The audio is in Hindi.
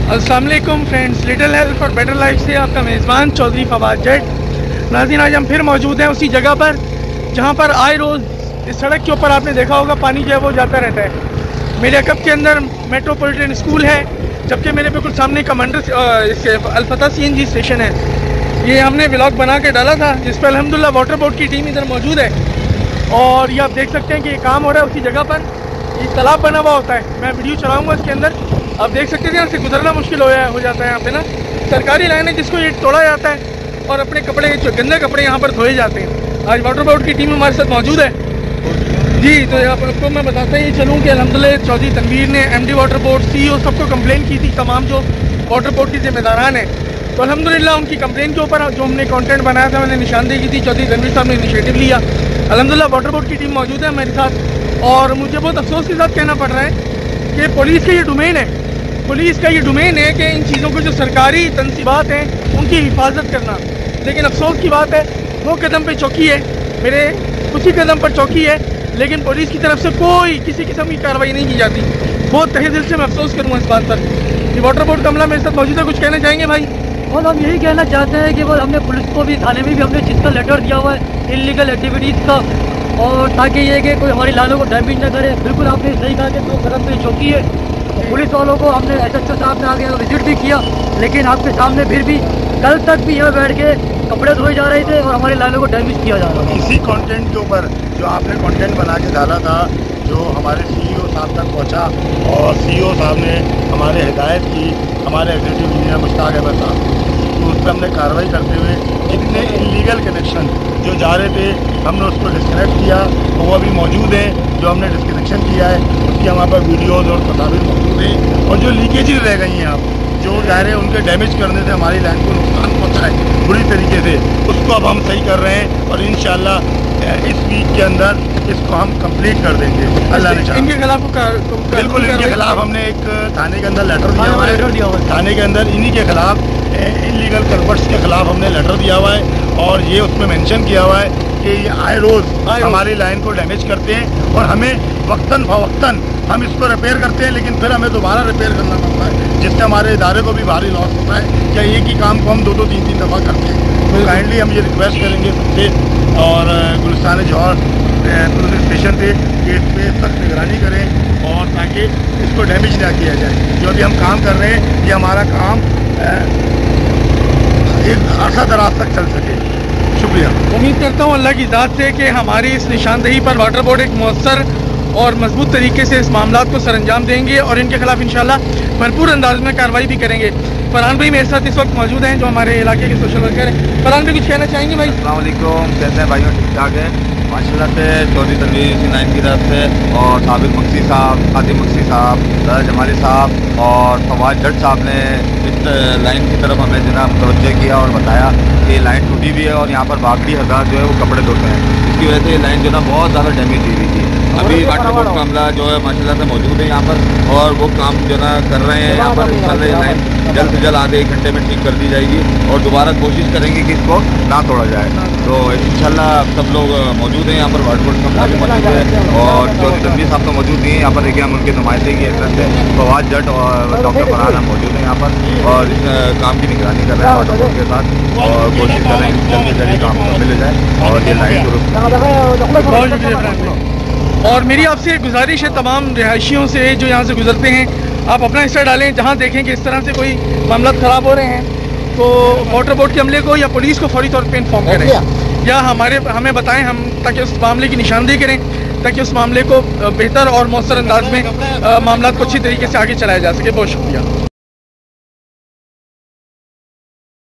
अस्सलाम वालेकुम friends, little help for better life से आपका मेज़बान चौधरी फवाद जट। नाज़रीन, आज हम फिर मौजूद हैं उसी जगह पर जहां पर आए रोज़ इस सड़क के ऊपर आपने देखा होगा पानी जो है वो जाता रहता है। मेरे अकब के अंदर मेट्रोपॉलिटन स्कूल है, जबकि मेरे बिल्कुल सामने कमांडर अलफता CNG स्टेशन है। ये हमने व्लॉग बना के डाला था, जिस पर अल्हम्दुलिल्लाह वाटर बोर्ड की टीम इधर मौजूद है। और ये आप देख सकते हैं कि ये काम हो रहा है उसी जगह पर। ये तालाब बना हुआ होता है, मैं वीडियो चलाऊँगा इसके अंदर, आप देख सकते थे। यहाँ से गुजरना मुश्किल हो जाता है यहाँ पे ना। सरकारी लाइन है जिसको ये तोड़ा जाता है और अपने कपड़े जो गंदे कपड़े यहाँ पर धोए जाते हैं। आज वाटर बोर्ड की टीम हमारे साथ मौजूद है जी। तो यहाँ पर आपको मैं बताता ही चलूँ कि अल्हम्दुलिल्लाह चौधरी तनवीर ने MD वाटर बोर्ड CEO सबको कंप्लेन की थी, तमाम जो वाटर बोर्ड के जिम्मेदारान हैं। तो अल्हम्दुलिल्लाह उनकी कंप्लेन के ऊपर जो हमने कंटेंट बनाया था, मैंने निशानदेही की थी, चौधरी तनवीर साहब ने इनिशिएटिव लिया। अल्हम्दुलिल्लाह वाटर बोर्ड की टीम मौजूद है मेरे साथ। और मुझे बहुत अफसोस के साथ कहना पड़ रहा है कि पुलिस का ये डोमेन है, पुलिस का ये डोमेन है कि इन चीज़ों को जो सरकारी तनसीबात हैं उनकी हिफाजत करना। लेकिन अफसोस की बात है, वो कदम पे चौकी है, मेरे उसी कदम पर चौकी है, लेकिन पुलिस की तरफ से कोई किसी किस्म की कार्रवाई नहीं की जाती। बहुत तहे दिल से मैं अफसोस करूँगा इस बात पर। ये वाटर बोर्ड का अमला मेरे साथ मौजूद है, कुछ कहना चाहेंगे भाई? और हम यही कहना चाहते हैं कि वो हमने पुलिस को भी, थाने में भी हमने जिसका लेटर दिया हुआ है इलीगल एक्टिविटीज़ का, और ताकि ये कि कोई हमारी लानों को डैमेज न करे। बिल्कुल आपने सही कहा कि तो कदम पे चौकी है। पुलिस वालों को हमने SHO साहब ने आगे विजिट भी किया, लेकिन आपके सामने फिर भी कल तक भी यहाँ बैठ के कपड़े धोए जा रहे थे और हमारी लाइनों को डैमेज किया जा रहा था। इसी कंटेंट के ऊपर जो आपने कंटेंट बना के डाला था, जो हमारे CEO साहब तक पहुंचा, और CEO साहब ने हमारे हिदायत की, हमारे एग्जीक्यूटिव इंजीनियर मुश्ताक अहमद साहब, तो उस पर हमने कार्रवाई करते हुए जितने इलीगल कनेक्शन जो जा रहे थे हमने उसको डिस्कनेक्ट किया। वो अभी मौजूद है, जो हमने डिस्कनेक्शन किया है उसकी हमारे पास वीडियोज़ और तस्वीर मौजूद है। और जो लीकेजेस रह गई हैं, आप जो दायरे उनके डैमेज करने से हमारी लाइन को नुकसान पहुँचा है बुरी तरीके से, उसको अब हम सही कर रहे हैं और इंशाल्लाह इस वीक के अंदर इसको हम कंप्लीट कर देंगे अल्लाह ने चाहा। इनके खिलाफ बिल्कुल, इनके खिलाफ हमने एक थाने के अंदर लेटर दिया हुआ है। थाने के अंदर इन्हीं के खिलाफ, इलीगल कल्वर्ट्स के खिलाफ हमने लेटर दिया हुआ है, और ये उसमें मेंशन किया हुआ है कि ये आए रोज़ हमारी लाइन को डैमेज करते हैं और हमें वक्तन फवक्तन हम इसको रिपेयर करते हैं, लेकिन फिर हमें दोबारा रिपेयर करना पड़ता है, जिससे हमारे इदारे को भी भारी लॉस होता है। क्या एक ही काम को हम 2-2, 3-3 दफ़ा करते हैं? तो काइंडली हम ये रिक्वेस्ट करेंगे सबसे, और गुलिस्तान जौहर पुलिस स्टेशन पे कि इस पर सख्त निगरानी करें और ताकि इसको डैमेज ना किया जाए। जो अभी हम काम कर रहे हैं, ये हमारा काम एक अर्सा दराज तक चल सके। शुक्रिया। उम्मीद करता हूँ अल्लाह की ज़ात से कि हमारी इस निशानदेही पर वाटर बोर्ड एक मौसर और मजबूत तरीके से इस मामला को सरअंजाम देंगे और इनके खिलाफ इंशाल्लाह भरपूर अंदाज में कार्रवाई भी करेंगे। फरहान भाई मेरे साथ इस वक्त मौजूद हैं, जो हमारे इलाके के सोशल वर्कर हैं। फरहान भाई कुछ कहना चाहेंगे भाई? अस्सलाम वालेकुम, कैसे हैं भाइयों? ठीक ठाक है माशाल्लाह से। चौधरी तनवीर C9 की तरफ से और साबिक मक्सी साहब, खातिम मक्सी साहब, दादा जमाली साहब और फवाद जट साहब ने इस लाइन की तरफ हमें जना मुतवज्जह किया और बताया कि लाइन टूटी हुई है और यहाँ पर बाकी हज़ार जो है वो कपड़े धोते हैं। इसकी वजह से ये लाइन जो ना बहुत ज़्यादा डैमेज हुई थी। अभी वाटर बोर्ड का अमला जो है माशाल्लाह से मौजूद है यहाँ पर, और वो काम जो ना कर रहे हैं यहाँ पर। इंशाल्लाह ये लाइन जल्द से जल्द आधे 1 घंटे में ठीक कर दी जाएगी और दोबारा कोशिश करेंगे कि इसको ना तोड़ा जाए। तो इंशाल्लाह सब लोग मौजूद हैं यहाँ पर, वाटर बोर्ड का अमला भी मौजूद है और चौधरी तनवीर साहब तो मौजूद नहीं है यहाँ पर। देखिए हम उनके नुमाइंदे की तरफ से फवाद जट और डॉक्टर फरहान मौजूद हैं यहाँ पर, और इस काम की निगरानी कर रहे हैं वाटर बोर्ड के साथ, और कोशिश कर रहे हैं जल्द से जल्द काम मिल जाए और ये लाइन दुरुस्त। और मेरी आपसे एक गुजारिश है तमाम रिहायशियों से जो यहाँ से गुजरते हैं, आप अपना हिस्सा डालें। जहाँ देखें कि इस तरह से कोई मामला ख़राब हो रहे हैं तो वाटर बोर्ड के अमले को या पुलिस को फौरी तौर पे इन्फॉर्म करें, या हमें बताएं, हम ताकि उस मामले की निशानदेही करें, ताकि उस मामले को बेहतर और मौसर अंदाज में मामला को अच्छी तरीके से आगे चलाया जा सके। बहुत शुक्रिया।